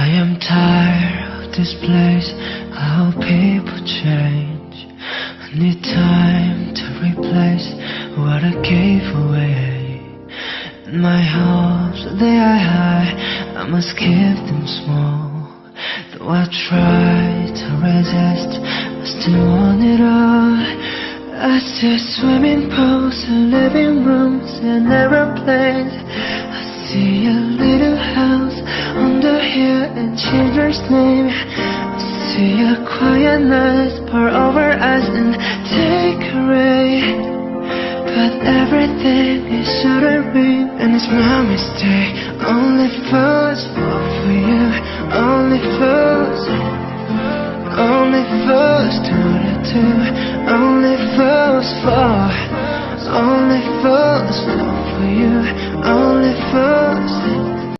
I am tired of this place, how people change. I need time to replace what I gave away. In my hopes that they are high, I must keep them small. Though I try to resist, I still want it all. I see swimming pools and living rooms and aeroplanes. I see a little house on the hill in children's name. I see a quiet night pour over us and take away. But everything is shattering and it's my mistake. Only fools fall for you, only fools. Only fools do the two, only fools fall. Only fools fall for you, only fools.